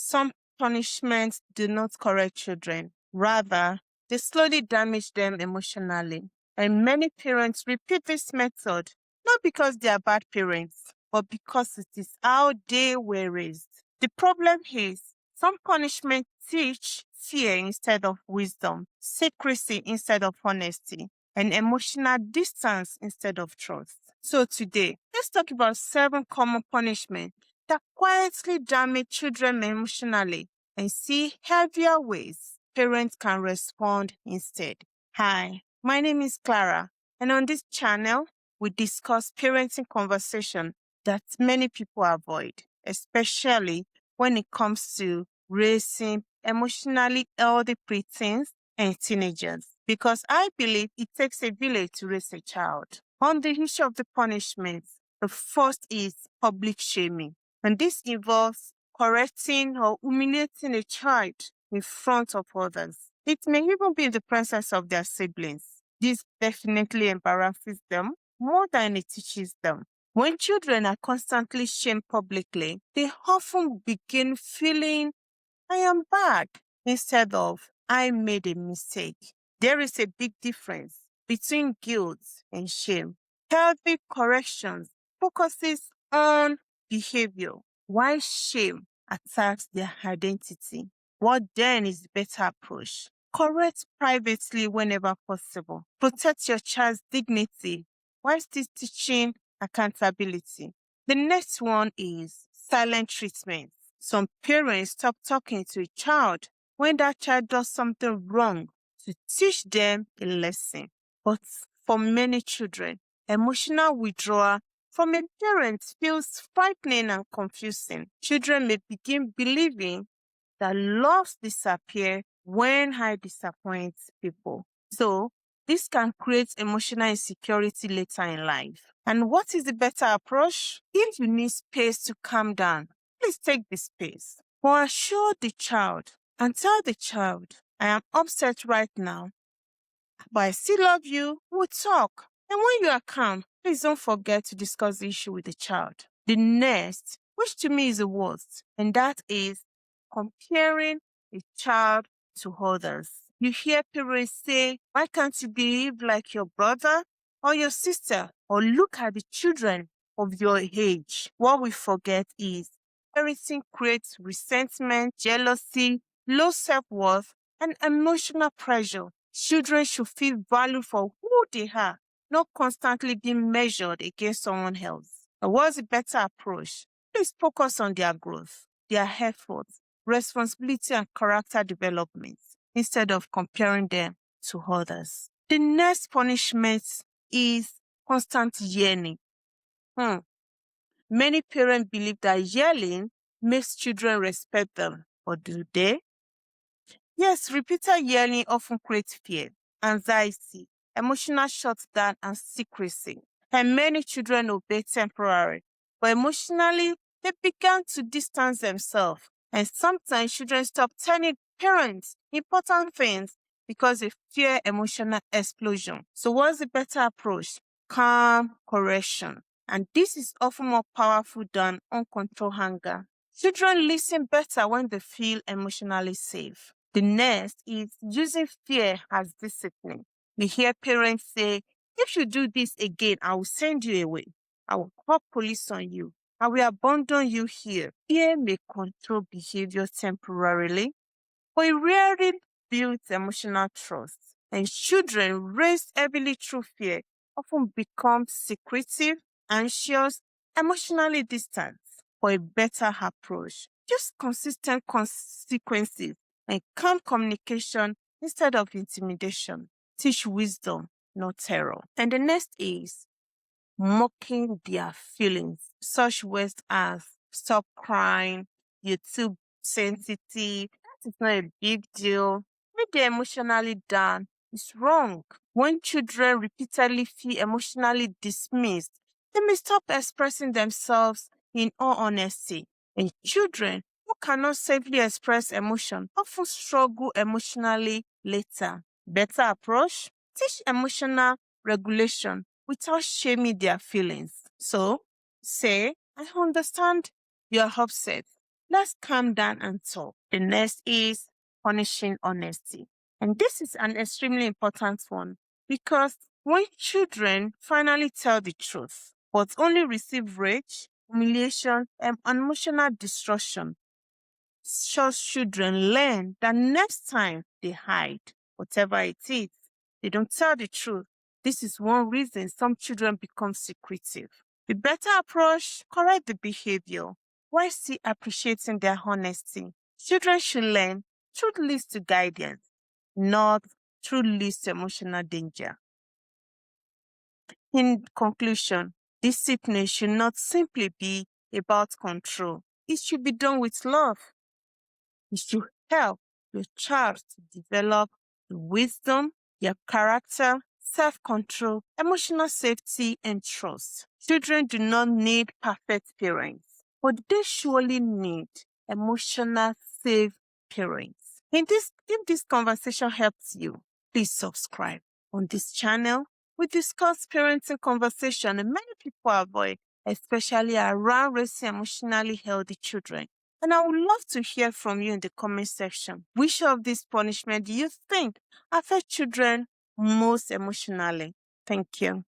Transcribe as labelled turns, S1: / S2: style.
S1: Some punishments do not correct children. Rather, they slowly damage them emotionally. And many parents repeat this method, not because they are bad parents, but because it is how they were raised. The problem is some punishments teach fear instead of wisdom, secrecy instead of honesty, and emotional distance instead of trust. So today, let's talk about 7 common punishments that quietly damage children emotionally and see heavier ways parents can respond instead. Hi, my name is Clara, and on this channel, we discuss parenting conversation that many people avoid, especially when it comes to raising emotionally healthy preteens and teenagers. Because I believe it takes a village to raise a child. On the issue of the punishments, the first is public shaming. And this involves correcting or humiliating a child in front of others. It may even be in the presence of their siblings. This definitely embarrasses them more than it teaches them. When children are constantly shamed publicly, they often begin feeling, I am bad, instead of, I made a mistake. There is a big difference between guilt and shame. Healthy corrections focuses on behavior, while shame attacks their identity. What then is the better approach? Correct privately whenever possible. Protect your child's dignity while still teaching accountability. The next one is silent treatment. Some parents stop talking to a child when that child does something wrong to teach them a lesson. But for many children, emotional withdrawal from a parent feels frightening and confusing. Children may begin believing that loves disappear when I disappoint people. So, this can create emotional insecurity later in life. And what is the better approach? If you need space to calm down, please take the space. Or assure the child and tell the child, I am upset right now, but I still love you. We'll talk. And when you are calm, please don't forget to discuss the issue with the child. The next, which to me is the worst, and that is comparing a child to others. You hear parents say, why can't you behave like your brother or your sister? Or look at the children of your age. What we forget is everything creates resentment, jealousy, low self-worth, and emotional pressure. Children should feel valued for who they are, not constantly being measured against someone else. And what's the better approach? Please focus on their growth, their efforts, responsibility, and character development instead of comparing them to others. The next punishment is constant yelling. Many parents believe that yelling makes children respect them, but do they? Yes, repeated yelling often creates fear, anxiety, emotional shutdown, and secrecy. And many children obey temporarily, but emotionally, they began to distance themselves. And sometimes children stop telling parents important things because they fear emotional explosion. So what's the better approach? Calm correction. And this is often more powerful than uncontrolled anger. Children listen better when they feel emotionally safe. The next is using fear as discipline. We hear parents say, if you do this again, I will send you away. I will call police on you. I will abandon you here. Fear may control behavior temporarily, but it rarely builds emotional trust. And children raised heavily through fear often become secretive, anxious, emotionally distant. For a better approach, use consistent consequences and calm communication instead of intimidation. Teach wisdom, not terror. And the next is mocking their feelings. Such words as stop crying, you're too sensitive, that is not a big deal. Make them emotionally down. It's wrong. When children repeatedly feel emotionally dismissed, they may stop expressing themselves in all honesty. And children who cannot safely express emotion often struggle emotionally later. Better approach? Teach emotional regulation without shaming their feelings. So, say, I understand you are upset. Let's calm down and talk. The next is punishing honesty. And this is an extremely important one because when children finally tell the truth, but only receive rage, humiliation, and emotional destruction, such children learn that next time they hide, whatever it is, they don't tell the truth. This is one reason some children become secretive. The better approach, correct the behavior while still appreciating their honesty. Children should learn truth leads to guidance, not truth leads to emotional danger. In conclusion, discipline should not simply be about control. It should be done with love. It should help your child to develop the wisdom, their character, self-control, emotional safety, and trust. Children do not need perfect parents, but they surely need emotional safe parents. If this conversation helps you, please subscribe. On this channel, we discuss parenting conversation and many people avoid, especially around raising emotionally healthy children. And I would love to hear from you in the comment section. Which of these punishments do you think affect children most emotionally? Thank you.